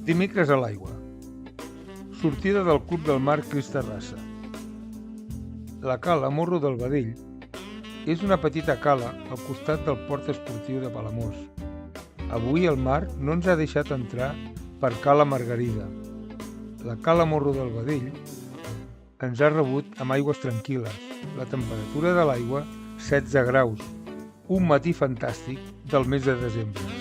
Dimecres a l'aigua. Sortida del Club del Mar Terrassa. La Cala Morro del Vedell és una petita cala al costat del port esportiu de Palamós. Avui el mar no ens ha deixat entrar per Cala Margarida. La Cala Morro del Vedell ens ha rebut amb aigües tranquil·les. La temperatura de l'aigua 16 graus. Un matí fantàstic del mes de desembre.